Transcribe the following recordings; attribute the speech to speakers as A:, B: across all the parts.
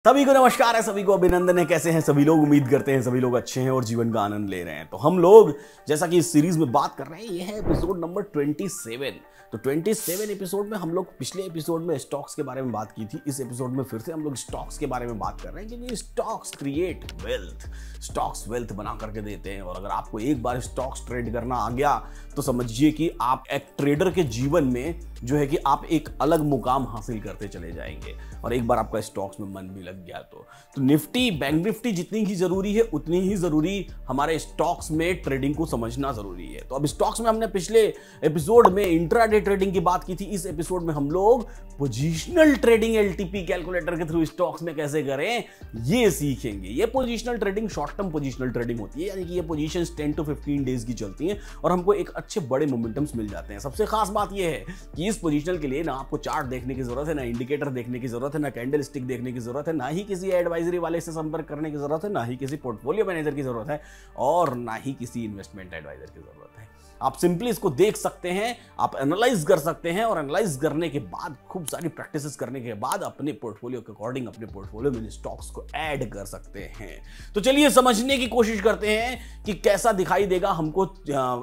A: सभी को नमस्कार है, सभी को अभिनंदन है। कैसे हैं सभी लोग? उम्मीद करते हैं सभी लोग अच्छे हैं और जीवन का आनंद ले रहे हैं। तो हम लोग जैसा कि इस सीरीज में बात कर रहे हैं, ये है एपिसोड नंबर 27। तो 27 एपिसोड में हम लोग पिछले एपिसोड में स्टॉक्स के बारे में बात की थी। इस एपिसोड में फिर से हम लोग स्टॉक्स के बारे में बात कर रहे हैं, क्योंकि stocks create wealth, stocks wealth बना करके देते हैं। और अगर आपको एक बार स्टॉक्स ट्रेड करना आ गया तो समझिए कि आप एक ट्रेडर के जीवन में जो है कि आप एक अलग मुकाम हासिल करते चले जाएंगे। और एक बार आपका स्टॉक्स में मन भी लग गया तो निफ्टी, बैंक निफ्टी जितनी ही जरूरी है उतनी ही जरूरी हमारे स्टॉक्स में ट्रेडिंग को समझना जरूरी है। तो अब स्टॉक्स में हमने पिछले एपिसोड में इंट्राडे ट्रेडिंग की बात की थी। इस एपिसोड में हम लोग पोजीशनल ट्रेडिंग एलटीपी कैलकुलेटर के थ्रू स्टॉक्स में कैसे करें ये सीखेंगे। ये positional trading short term positional trading होती है, यानी कि ये पोजीशंस 10 to 15 डेज की चलती हैं और हमको एक अच्छे बड़े मोमेंटम्स मिल जाते हैं। सबसे खास बात यह है कि इस पोजीशनल के लिए ना आपको चार्ट देखने की जरूरत है, ना इंडिकेटर देखने की जरूरत है, ना कैंडल स्टिक देखने की जरूरत है, ना ही किसी एडवाइजरी वाले से संपर्क करने की जरूरत है, ना ही किसी पोर्टफोलियो मैनेजर की जरूरत है, और ना ही किसी इन्वेस्टमेंट एडवाइजर की जरूरत है। आप सिंपली इसको देख सकते हैं, आप एनालाइज कर सकते हैं, और एनालाइज करने के बाद खूब सारी प्रैक्टिसेस करने के बाद अपने पोर्टफोलियो के अकॉर्डिंग अपने पोर्टफोलियो में स्टॉक्स को ऐड कर सकते हैं। तो चलिए समझने की कोशिश करते हैं कि कैसा दिखाई देगा हमको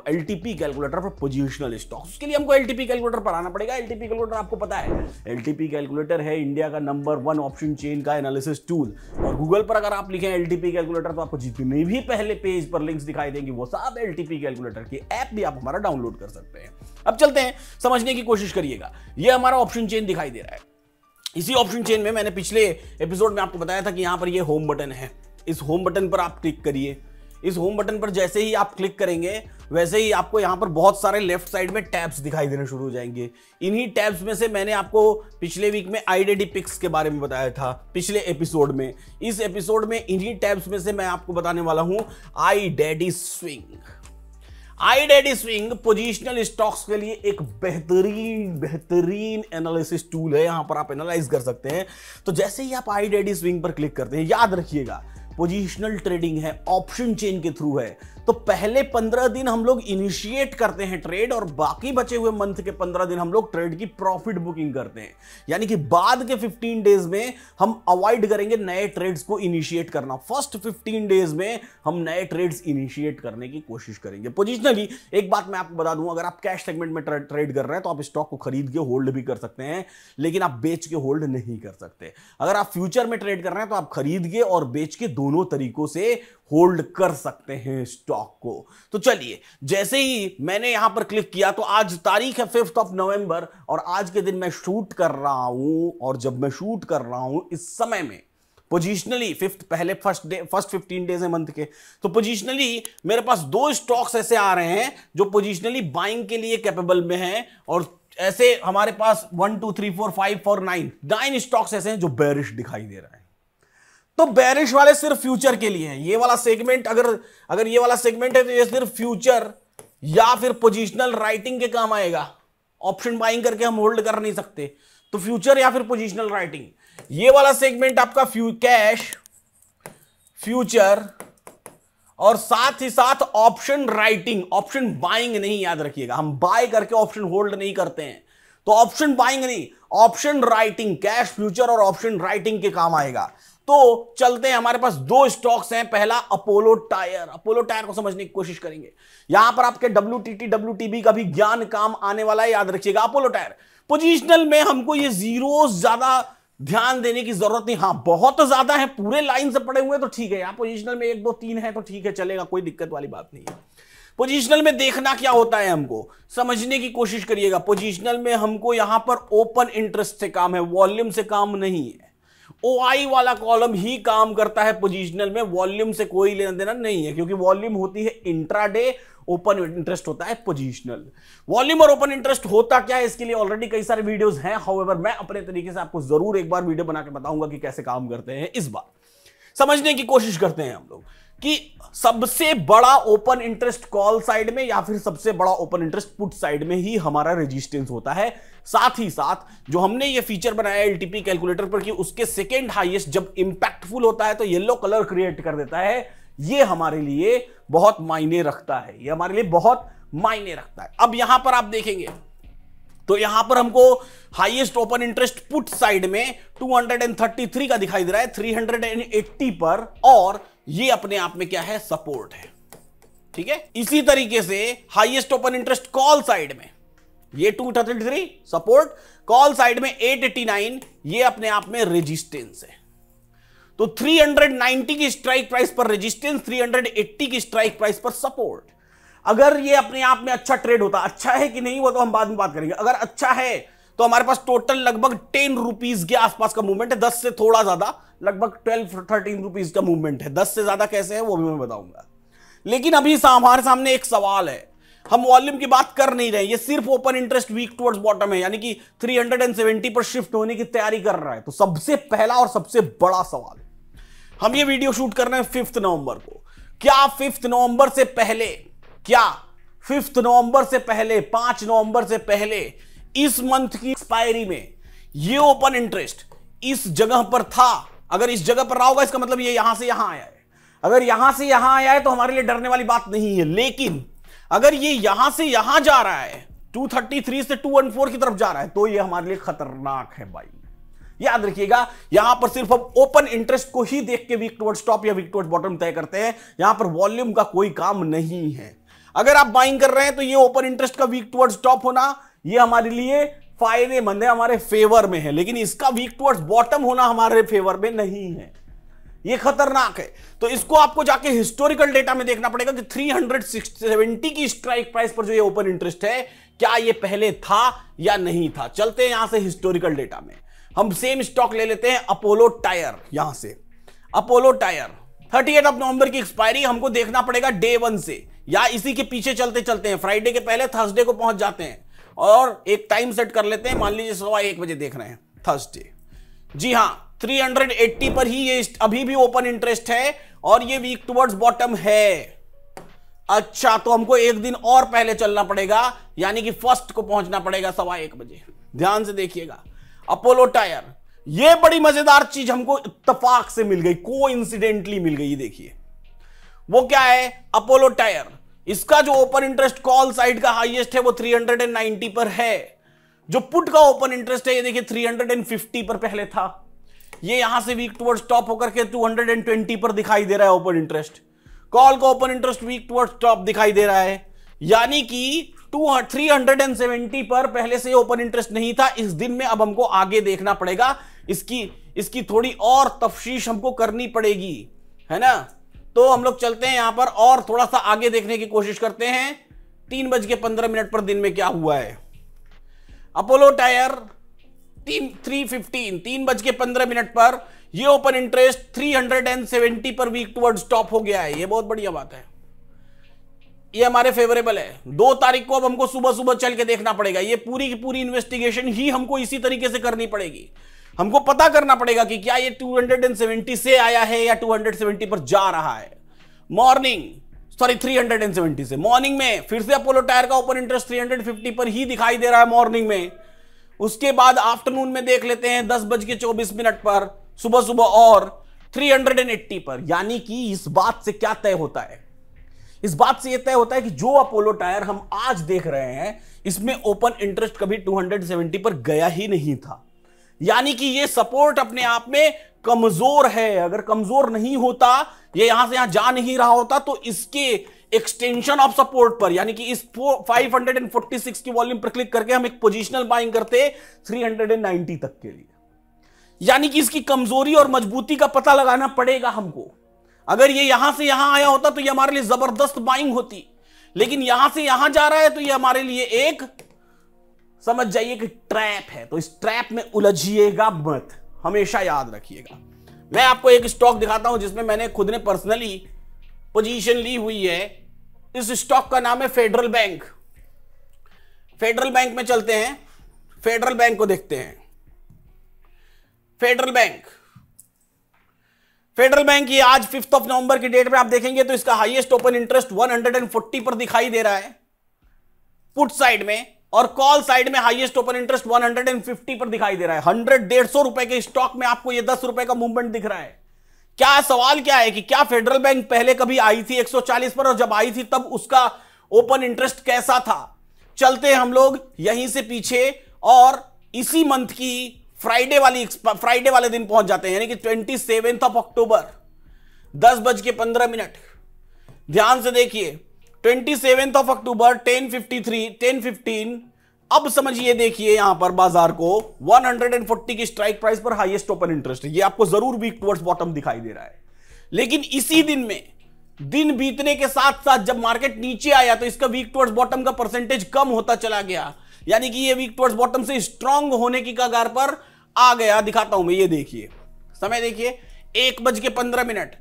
A: एलटीपी कैलकुलेटर पर पोजीशनल स्टॉक्स। उसके लिए हमको एलटीपी कैलकुलेटर पर आना पड़ेगा। एलटीपी कैलकुलेटर आपको पता है, एलटीपी कैलकुलेटर है इंडिया का नंबर 1 ऑप्शन चेन का एनालिसिस टूल। और गूगल पर अगर आप लिखें एलटीपी कैलकुलेटर तो आपको जितने भी पहले पेज पर लिंक्स दिखाई देंगे वो सब एलटीपी कैलकुलेटर की ऐप भी आप हमारा डाउनलोड कर सकते हैं। अब चलते हैं, समझने की कोशिश करिएगा। ये हमारा ऑप्शन चेन दिखाई दे रहा है। इसी ऑप्शन चेन में मैंने पिछले एपिसोड में आपको बताया था कि यहां पर ये होम बटन है। इस होम बटन पर आप क्लिक करिए। इस होम बटन पर जैसे ही आप क्लिक करेंगे वैसे ही आपको यहां पर बहुत सारे लेफ्ट साइड में टैब्स दिखाई देने शुरू हो जाएंगे। इन्हीं टैब्स में से मैंने आपको पिछले वीक में iDaddy पिक्स के बारे में बताया था पिछले एपिसोड में। इस एपिसोड में इन्हीं टैब्स में से मैं आपको बताने वाला हूं iDaddy swing. iDaddy swing positional stocks के लिए एक बेहतरीन एनालिसिस टूल है। यहां पर आप एनालाइज कर सकते हैं। तो जैसे ही आप iDaddy स्विंग पर क्लिक करते हैं, याद रखिएगा पोजीशनल ट्रेडिंग है, ऑप्शन चेन के थ्रू है। तो पहले 15 दिन हम लोग इनिशिएट करते हैं ट्रेड, और बाकी बचे हुए मंथ के 15 दिन हम लोग ट्रेड की प्रॉफिट बुकिंग करते हैं। यानी कि बाद के 15 डेज में हम अवॉइड करेंगे नए ट्रेड्स को इनिशिएट करना। फर्स्ट 15 डेज में हम नए ट्रेड्स इनिशिएट करने की कोशिश करेंगे पोजीशनली। एक बात मैं आपको बता दूं, अगर आप कैश सेगमेंट में ट्रेड कर रहे हैं तो आप स्टॉक को खरीद के होल्ड भी कर सकते हैं, लेकिन आप बेच के होल्ड नहीं कर सकते। अगर आप फ्यूचर में ट्रेड कर रहे हैं तो आप खरीद के और बेच के दोनों तरीकों से होल्ड कर सकते हैं स्टॉक को। तो चलिए, जैसे ही मैंने यहां पर क्लिक किया तो आज तारीख है 5 नवंबर, और आज के दिन मैं शूट कर रहा हूं। और जब मैं शूट कर रहा हूं इस समय में पोजीशनली फर्स्ट 15 डेज है मंथ के, तो पोजीशनली मेरे पास 2 स्टॉक्स ऐसे आ रहे हैं जो पोजीशनली बाइंग के लिए कैपेबल में हैं, और ऐसे हमारे पास 1 2 3 4 5 और 9 स्टॉक्स ऐसे हैं जो बेरिश दिखाई दे रहे हैं। तो बेरिश वाले सिर्फ फ्यूचर के लिए हैं। ये वाला सेगमेंट अगर ये वाला सेगमेंट है तो ये सिर्फ फ्यूचर या फिर पोजीशनल राइटिंग के काम आएगा। ऑप्शन बाइंग करके हम होल्ड कर नहीं सकते, तो फ्यूचर या फिर पोजीशनल राइटिंग। ये वाला सेगमेंट आपका कैश, फ्यूचर और साथ ही साथ ऑप्शन राइटिंग। ऑप्शन बाइंग नहीं, याद रखिएगा, हम बाय करके ऑप्शन होल्ड नहीं करते हैं। तो ऑप्शन बाइंग नहीं, ऑप्शन राइटिंग, कैश, फ्यूचर और ऑप्शन राइटिंग के काम आएगा। तो चलते हैं, हमारे पास 2 स्टॉक्स हैं। पहला अपोलो टायर। अपोलो टायर को समझने की कोशिश करेंगे। यहां पर आपके WTT WTB का भी ज्ञान काम आने वाला है, याद रखिएगा। अपोलो टायर पोजीशनल में हमको ये जीरोस ज्यादा ध्यान देने की जरूरत नहीं। हां, बहुत ज्यादा है, पूरे लाइन से पड़े हुए तो ठीक है। यहां पोजीशनल में 1 2 3 है तो ठीक है, चलेगा, कोई दिक्कत वाली बात नहीं है। पोजीशनल में देखना क्या होता है हमको समझने की कोशिश करिएगा। पोजीशनल में हमको यहां पर ओपन इंटरेस्ट से काम है, वॉल्यूम से काम नहीं है। OI वाला कॉलम ही काम करता है पोजीशनल में, वॉल्यूम से कोई लेना देना नहीं है, क्योंकि वॉल्यूम होती है इंट्राडे, ओपन इंटरेस्ट होता है पोजीशनल। वॉल्यूम और ओपन इंटरेस्ट होता क्या है, इसके लिए ऑलरेडी कई सारे वीडियोस हैं। हाउएवर मैं अपने तरीके से आपको जरूर एक बार वीडियो बना के बताऊंगा कि कैसे काम करते हैं। इस बार समझने की कोशिश करते हैं हम लोग कि सबसे बड़ा ओपन इंटरेस्ट कॉल साइड में या फिर सबसे बड़ा ओपन इंटरेस्ट पुट साइड में ही हमारा रेजिस्टेंस होता है। साथ ही साथ जो हमने ये फीचर बनाया एलटीपी कैलकुलेटर पर कि उसके सेकेंड हाईएस्ट जब इंपैक्टफुल होता है तो येलो कलर क्रिएट कर देता है, ये हमारे लिए बहुत मायने रखता है। ये हमारे लिए बहुत मायने रखता है। अब यहां पर आप देखेंगे तो यहां पर हमको highest open interest put side में 233 का दिखाई दे रहा है 380 पर, और ये अपने आप में क्या है, सपोर्ट है। ठीक है, इसी तरीके से highest open interest call side में ये 233 सपोर्ट, कॉल साइड में 889 ये अपने आप में रेजिस्टेंस है। तो 390 की स्ट्राइक प्राइस पर रेजिस्टेंस, 380 की स्ट्राइक प्राइस पर सपोर्ट। अगर ये अपने आप में अच्छा ट्रेड होता, अच्छा है कि नहीं वो तो हम बाद में बात करेंगे, अगर अच्छा है तो हमारे पास टोटल लगभग 10 रुपीज के आसपास का मूवमेंट है, 10 से थोड़ा ज्यादा, लगभग 12-13 रुपीज का मूवमेंट है। 10 से ज्यादा कैसे है वो भी मैं बताऊंगा। लेकिन अभी हमारे सामने एक सवाल है, हम वॉल्यूम की बात कर नहीं रहे, ये सिर्फ open interest weak towards bottom है, यानी कि 370 पर शिफ्ट होने की तैयारी कर रहा है। तो सबसे पहला और सबसे बड़ा सवाल, हम ये वीडियो शूट कर रहे हैं 5 नवंबर को, क्या 5 नवंबर से पहले, क्या 5 नवंबर से पहले, 5 नवंबर से पहले इस मंथ की एक्सपायरी में ये ओपन इंटरेस्ट इस जगह पर था? अगर इस जगह पर रहा होगा इसका मतलब ये यहां से यहां आया है। अगर यहां से यहां आया है तो हमारे लिए डरने वाली बात नहीं है। लेकिन अगर ये यहां से यहां जा रहा है, 233 से 214 की तरफ जा रहा है, तो ये हमारे लिए खतरनाक है भाई। याद रखिएगा, यहां पर सिर्फ हम ओपन इंटरेस्ट को ही देख के वीक टुवर्ड्स टॉप या वीक टुवर्ड्स बॉटम तय करते हैं, यहां पर वॉल्यूम का कोई काम नहीं है। अगर आप बाइंग कर रहे हैं तो ये ओपन इंटरेस्ट का वीक टुवर्ड्स टॉप होना ये हमारे लिए फायदेमंद है, हमारे फेवर में है। लेकिन इसका वीक टुवर्ड्स बॉटम होना हमारे फेवर में नहीं है, ये खतरनाक है। तो इसको आपको जाके हिस्टोरिकल डेटा में देखना पड़ेगा कि 370 की स्ट्राइक प्राइस पर जो ये ओपन इंटरेस्ट है, क्या ये पहले था या नहीं था। चलते हैं यहां से हिस्टोरिकल डेटा में, हम सेम स्टॉक ले लेते हैं अपोलो टायर। यहां से अपोलो टायर 38 नवंबर की एक्सपायरी, हमको देखना पड़ेगा डे 1 से, या इसी के पीछे चलते चलते हैं, फ्राइडे के पहले थर्सडे को पहुंच जाते हैं और एक टाइम सेट कर लेते हैं, मान लीजिए 1:15 बजे देख रहे हैं थर्सडे। जी हां, 380 पर ही ये अभी भी ओपन इंटरेस्ट है और ये वीक टुवर्ड्स बॉटम है। अच्छा, तो हमको एक दिन और पहले चलना पड़ेगा, यानी कि फर्स्ट को पहुंचना पड़ेगा 1:15 बजे। ध्यान से देखिएगा, अपोलो टायर, ये बड़ी मजेदार चीज हमको इत्तेफाक से मिल गई, कोइंसिडेंटली मिल गई। देखिए वो क्या है, अपोलो टायर, इसका जो ओपन इंटरेस्ट कॉल साइड का हाईएस्ट है वो 390 पर है। जो पुट का ओपन इंटरेस्ट है ये देखिए 350 पर पहले था, ये यहां से वीक टुवर्ड्स टॉप होकर के 220 पर दिखाई दे रहा है ओपन इंटरेस्ट। कॉल का open interest weak towards top दिखाई दे रहा है, यानी कि 370 पर पहले से ओपन इंटरेस्ट नहीं था। इस दिन में अब हमको आगे देखना पड़ेगा, इसकी थोड़ी और तफ्शीश हमको करनी पड़ेगी, है ना। तो हम लोग चलते हैं यहां पर और थोड़ा सा आगे देखने की कोशिश करते हैं। 3:15 पर दिन में क्या हुआ है, अपोलो टायर 3:15 पर यह ओपन इंटरेस्ट 370 पर वीक टुवर्ड्स टॉप हो गया है। यह बहुत बढ़िया बात है, ये हमारे फेवरेबल है। 2 तारीख को अब हमको सुबह सुबह चल के देखना पड़ेगा, ये पूरी की पूरी इन्वेस्टिगेशन ही हमको इसी तरीके से करनी पड़ेगी। हमको पता करना पड़ेगा कि क्या ये 270 से आया है या 270 पर जा रहा है। 370 से मॉर्निंग में फिर से अपोलो टायर का ओपन इंटरेस्ट 350 पर ही दिखाई दे रहा है मॉर्निंग में। उसके बाद आफ्टरनून में देख लेते हैं 10:24 पर, सुबह सुबह और 380 पर। यानी कि इस बात से क्या तय होता है, इस बात से यह तय होता है कि जो अपोलो टायर हम आज देख रहे हैं इसमें ओपन इंटरेस्ट कभी 270 पर गया ही नहीं था। यानी कि यह सपोर्ट अपने आप में कमजोर है। अगर कमजोर नहीं होता, ये यहां से यहां जा नहीं रहा होता, तो इसके एक्सटेंशन ऑफ सपोर्ट पर, यानी कि इस 546 की वॉल्यूम पर क्लिक करके हम एक पोजिशनल बाइंग करते 390 तक के लिए। यानी कि इसकी कमजोरी और मजबूती का पता लगाना पड़ेगा हमको। अगर ये यहां से यहां आया होता तो ये हमारे लिए जबरदस्त बाइंग होती, लेकिन यहां से यहां जा रहा है तो ये हमारे लिए एक, समझ जाइए कि ट्रैप है। तो इस ट्रैप में उलझिएगा मत, हमेशा याद रखिएगा। मैं आपको एक स्टॉक दिखाता हूं जिसमें मैंने खुद ने पर्सनली पोजीशन ली हुई है। इस स्टॉक का नाम है फेडरल बैंक। फेडरल बैंक में चलते हैं, फेडरल बैंक को देखते हैं। फेडरल बैंक ये आज 5 नवंबर की डेट में आप देखेंगे तो इसका हाईएस्ट ओपन इंटरेस्ट 140 पर दिखाई दे रहा है पुट साइड में, और कॉल साइड में हाईएस्ट ओपन इंटरेस्ट 150 पर दिखाई दे रहा है। 100-150 रुपए के स्टॉक में आपको ये 10 रुपए का मूवमेंट दिख रहा है। क्या सवाल क्या है कि क्या फेडरल बैंक पहले कभी आई थी 140 पर, और जब आई थी तब उसका ओपन इंटरेस्ट कैसा था? चलते हैं हम लोग यहीं से पीछे और इसी मंथ की फ्राइडे वाले दिन पहुंच जाते हैं, यानी कि 27 अक्टूबर 10:15। ध्यान से देखिए 27 अक्टूबर 10:15। अब समझिए, देखिए यहां पर बाजार को 140 की स्ट्राइक प्राइस पर हाईएस्ट ओपन इंटरेस्ट है। ये आपको जरूर वीक टुवर्ड्स बॉटम दिखाई दे रहा है, लेकिन इसी दिन में दिन बीतने के साथ साथ जब मार्केट नीचे आया तो इसका वीक टुवर्ड्स बॉटम का परसेंटेज कम होता चला गया, यानी कि ये वीक टुवर्ड्स बॉटम से स्ट्रांग होने की कगार पर आ गया। दिखाता हूं मैं, ये देखिए समय देखिए 1:15,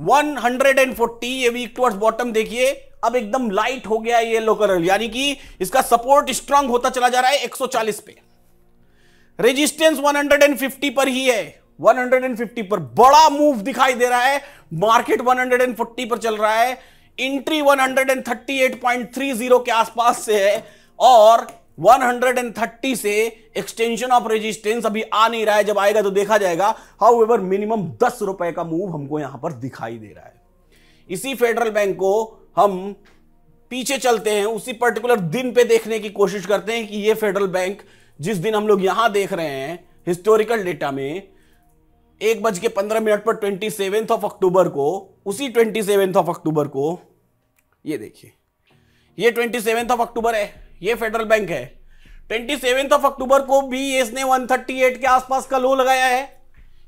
A: 140 ये वीक टुवर्ड्स बॉटम देखिए अब एकदम लाइट हो गया येलो कलर, यानी कि इसका सपोर्ट स्ट्रांग होता चला जा रहा है 140 पे। रेजिस्टेंस 150 पर ही है, 150 पर बड़ा मूव दिखाई दे रहा है। मार्केट 140 पर चल रहा है, एंट्री 138.30 के आसपास से है और 130 से एक्सटेंशन ऑफ रेजिस्टेंस अभी आ नहीं रहा है, जब आएगा तो देखा जाएगा। हाउएवर मिनिमम 10 रुपए का मूव हमको यहां पर दिखाई दे रहा है। इसी फेडरल बैंक को हम पीछे चलते हैं, उसी पर्टिकुलर दिन पे देखने की कोशिश करते हैं कि ये फेडरल बैंक जिस दिन हम लोग यहां देख रहे हैं हिस्टोरिकल डेटा में 1:15 पर 27 अक्टूबर को, उसी 27 अक्टूबर को ये देखिए, ये 27 अक्टूबर है, ये फेडरल बैंक है। 27 अक्टूबर को भी इसने 138 के आसपास का लो लगाया है,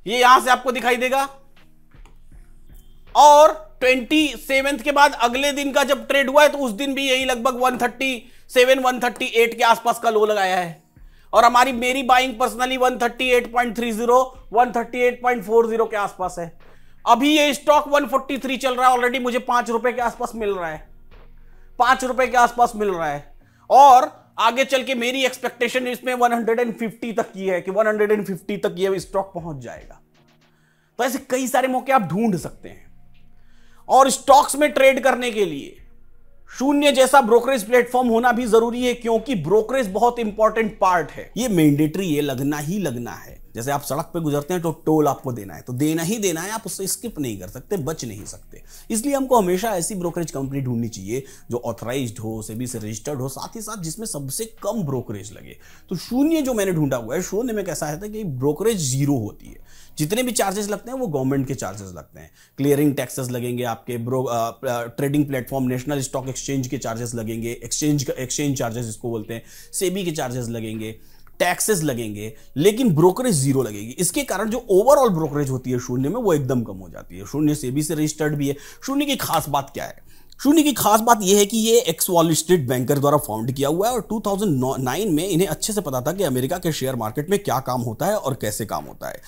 A: ये यहां से आपको दिखाई देगा। और 27 के बाद अगले दिन का जब ट्रेड हुआ है तो उस दिन भी यही लगभग 137 138 के आसपास का लो लगाया है और मेरी बाइंग पर्सनली 138.30 138.40 के आसपास है। अभी ये स्टॉक 143 चल रहा है, ऑलरेडी मुझे 5 रुपए के आसपास मिल रहा है, 5 रुपए के आसपास मिल रहा है। और आगे चल के मेरी एक्सपेक्टेशन इसमें 150 तक की है कि 150 तक ये स्टॉक पहुंच जाएगा। तो ऐसे कई सारे मौके आप ढूंढ सकते हैं और स्टॉक्स में ट्रेड करने के लिए शून्य जैसा ब्रोकरेज प्लेटफॉर्म होना भी जरूरी है, क्योंकि ब्रोकरेज बहुत इंपॉर्टेंट पार्ट है। ये मैंडेटरी है, लगना ही लगना है। जैसे आप सड़क पे गुजरते हैं तो टोल आपको देना है, तो देना ही देना है, आप उससे स्किप नहीं कर सकते, बच नहीं सकते। इसलिए हमको हमेशा ऐसी ब्रोकरेज कंपनी ढूंढनी चाहिए जो ऑथराइज्ड हो, सेबी से रजिस्टर्ड हो, साथ ही साथ जिसमें सबसे कम ब्रोकरेज लगे। तो शून्य जो मैंने ढूंढा हुआ है, शून्य में कैसा है कि ब्रोकरेज जीरो होती है, जितने भी चार्जेस लगते हैं वो गवर्नमेंट के चार्जेस लगते हैं। क्लियरिंग टैक्सेस लगेंगे आपके, trading platform national stock exchange के चार्जेस लगेंगे, एक्सचेंज चार्जेस जिसको बोलते हैं, सेबी के चार्जेस लगेंगे, टैक्सेस लगेंगे, लेकिन ब्रोकरेज जीरो लगेगी। इसके कारण जो ओवरऑल ब्रोकरेज होती है शून्य में वो एकदम कम हो जाती है। शून्य सेबी से रजिस्टर्ड भी है। शून्य की खास बात क्या है? शून्य की खास बात यह है कि ये एक्स वॉल स्ट्रीट बैंकर द्वारा फाउंड किया हुआ है और 2009 में इन्हें अच्छे से पता था कि अमेरिका के शेयर मार्केट में क्या काम होता है और कैसे काम होता है।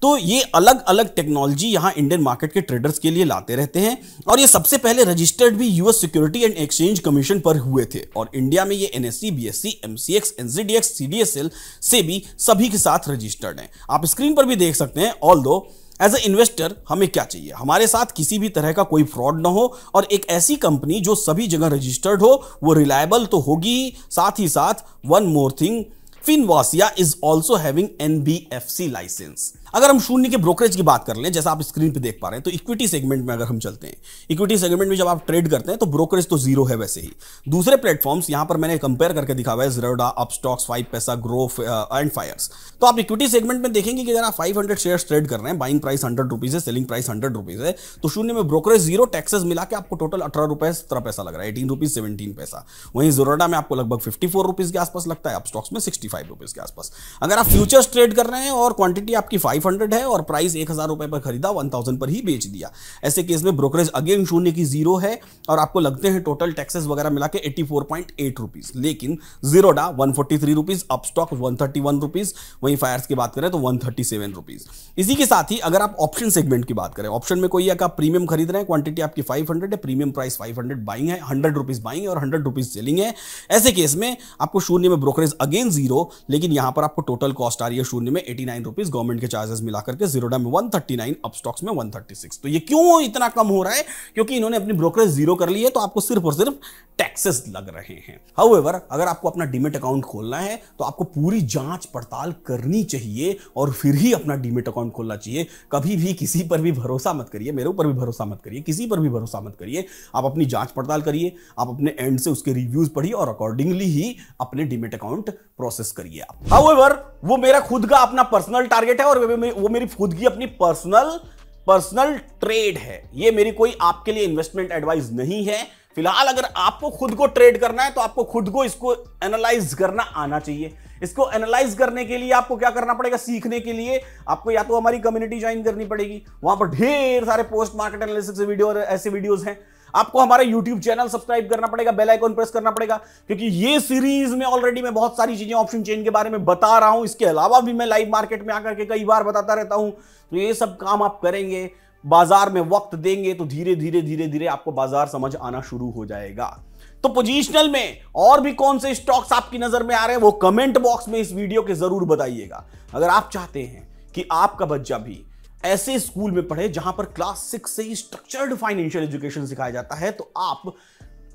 A: तो ये अलग अलग टेक्नोलॉजी यहां इंडियन मार्केट के ट्रेडर्स के लिए लाते रहते हैं और ये सबसे पहले रजिस्टर्ड भी US security and exchange commission पर हुए थे और इंडिया में ये NSC, BSc, MCX, एनजीडीएक्स, CDSL, SEBI सभी के साथ रजिस्टर्ड हैं। आप स्क्रीन पर भी देख सकते हैं। ऑल्दो एज ए इन्वेस्टर हमें क्या चाहिए? हमारे साथ किसी भी तरह का कोई फ्रॉड ना हो और एक ऐसी कंपनी जो सभी जगह रजिस्टर्ड हो, वो रिलायबल तो होगी, साथ ही साथ one more thing, फिनवासिया is also having NBFC licence. अगर हम शून्य के ब्रोकरेज की बात कर लें, जैसा आप स्क्रीन पे देख पा रहे हैं, तो इक्विटी सेगमेंट में अगर हम चलते हैं, इक्विटी सेगमेंट में जब आप ट्रेड करते हैं तो ब्रोकरेज तो जीरो है। वैसे ही दूसरे प्लेटफॉर्म्स यहां पर मैंने कंपेयर करके दिखा हुआ है, ज़ीरोधा, अपस्टॉक्स, 5 पैसा, ग्रोव एंड फायर्स। तो आप इक्विटी सेगमेंट में देखेंगे कि अगर आप 500 शेयर ट्रेड कर रहे हैं, बाइंग प्राइस 100 रुपीज है, सेलिंग प्राइस 100 रुपीज है, तो शून्य में ब्रोकरेज जीरो, टैक्सेस मिला के आपको टोटल 18 रुपए 17 पैसा लग रहा है, 18 रुपीज 17 पैसा। वहीं ज़ीरोधा में आपको लगभग 54 रुपीज के आसपास लगता है, अपस्टॉक्स में 65 रुपीज के आसपास। अगर आप फ्यूचर्स ट्रेड कर रहे हैं और क्वांटिटी आपकी 500 है और प्राइस 1000 रुपए पर खरीदा, 1000 पर ही बेच दिया, ऐसे केस में ब्रोकरेज अगेन शून्य की जीरो है और आपको लगते हैं टोटल टैक्सेस वगैरह मिला के 84.8 रुपीज। लेकिन ज़ीरोधा 143 रुपीज, अपस्टॉक 131 रुपीज, वहीं फायर्स की बात करें तो 137 रुपीज। इसी के साथ ही अगर आप ऑप्शन सेगमेंट की बात करें, ऑप्शन में कोई आप प्रीमियम खरीद रहे हैं, क्वांटिटी आपकी 500 है, प्रीमियम प्राइस 500 बाइंग है, 100 रुपीज बाइंग और 100 रुपीज सेलिंग है, ऐसे केस में आपको शून्य में ब्रोकरेज अगेन जीरो 0, लेकिन यहां पर आपको टोटल कॉस्ट आ रही है शून्य में 89 रुपीज, गवर्नमेंट के चार्जेस मिलाकर के जीरोडा में 139, अपस्टॉक्स में 136। तो ये क्यों इतना कम हो रहा है? क्योंकि इन्होंने अपनी ब्रोकरेज जीरो कर ली है, तो आपको सिर्फ और सिर्फ टैक्सेस लग रहे हैं। हाउएवर, अगर आपको अपना डीमेट अकाउंट खोलना है तो आपको पूरी जांच पड़ताल करनी चाहिए और फिर ही अपना डीमेट अकाउंट खोलना चाहिए। कभी भी किसी पर भी भरोसा मत करिए, मेरे ऊपर भी भरोसा मत करिए, किसी पर भी भरोसा मत करिए। आप अपनी जांच पड़ताल करिए, आप अपने एंड से उसके रिव्यूज पढ़िए और अकॉर्डिंगली ही अपने डीमेट अकाउंट प्रोसेस करिए। हाउएवर, वो मेरा खुद का अपना पर्सनल टारगेट है और वो मेरी खुद की अपनी पर्सनल ट्रेड है। ये मेरी कोई आपके लिए इन्वेस्टमेंट एडवाइस नहीं है। फिलहाल अगर आपको खुद को ट्रेड करना है तो आपको खुद को इसको एनालाइज करना आना चाहिए। इसको एनालाइज करने के लिए आपको क्या करना पड़ेगा? सीखने के लिए आपको या तो हमारी कम्युनिटी ज्वाइन करनी पड़ेगी, वहां पर ढेर सारे पोस्ट मार्केट एनालिसिस से वीडियो और ऐसे वीडियोस हैं। आपको हमारा YouTube चैनल सब्सक्राइब करना पड़ेगा, बेल आइकन प्रेस करना पड़ेगा, क्योंकि ये सीरीज में ऑलरेडी मैं बहुत सारी चीजें ऑप्शन चेन के बारे में बता रहा हूं। इसके अलावा भी मैं लाइव मार्केट में आकर के कई बार बताता रहता हूं। तो ये सब काम आप करेंगे, बाजार में वक्त देंगे, तो धीरे धीरे आपको बाजार समझ आना शुरू हो जाएगा। तो पोजीशनल में और भी कौन से स्टॉक्स आपकी नजर में आ रहे हैं वो कमेंट बॉक्स में इस वीडियो के जरूर बताइएगा। अगर आप चाहते हैं कि आपका बच्चा भी ऐसे स्कूल में पढ़े जहां पर क्लास 6 से ही स्ट्रक्चर्ड फाइनेंशियल एजुकेशन सिखाया जाता है, तो आप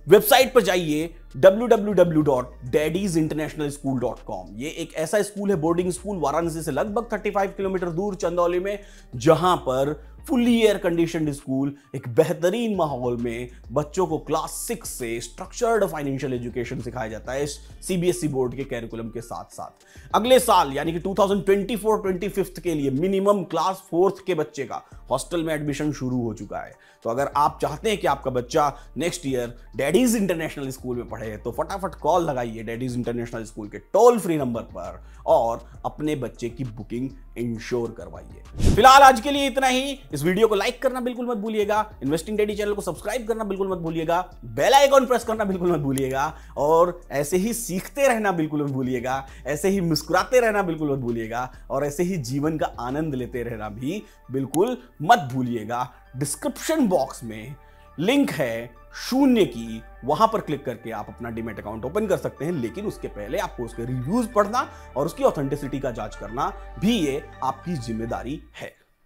A: वेबसाइट पर जाइए www.daddysinternationalschool.com। ये एक ऐसा स्कूल है, बोर्डिंग स्कूल, वाराणसी से लगभग 35 किलोमीटर दूर चंदौली में, जहां पर फुली एयर कंडीशनड स्कूल एक बेहतरीन माहौल में बच्चों को क्लास 6 से स्ट्रक्चर्ड फाइनेंशियल एजुकेशन सिखाया जाता है सीबीएसई बोर्ड के कैरिकुलम के साथ साथ। अगले साल यानी कि 2024-25 के लिए मिनिमम क्लास 4th के बच्चे का हॉस्टल में एडमिशन शुरू हो चुका है। तो अगर आप चाहते हैं कि आपका बच्चा next year daddies international school में पढ़े, तो फटाफट कॉल लगाइए डैडीज इंटरनेशनल स्कूल के टोल फ्री नंबर पर और अपने बच्चे की बुकिंग इंश्योर करवाइए। फिलहाल आज के लिए इतना ही। इस वीडियो को लाइक करना बिल्कुल मत भूलिएगा, इन्वेस्टिंग डैडी चैनल को सब्सक्राइब करना बिल्कुल मत भूलिएगा, बेल आइकन प्रेस करना बिल्कुल मत भूलिएगा और ऐसे ही सीखते रहना बिल्कुल मत भूलिएगा, ऐसे ही मुस्कुराते रहना बिल्कुल मत भूलिएगा और ऐसे ही जीवन का आनंद लेते रहना भी बिल्कुल मत भूलिएगा। डिस्क्रिप्शन बॉक्स में लिंक है 0 की, वहां पर क्लिक करके आप अपना डीमैट अकाउंट ओपन कर सकते हैं, लेकिन उसके पहले आपको उसके रिव्यूज पढ़ना और उसकी ऑथेंटिसिटी का जांच करना भी ये आपकी जिम्मेदारी है।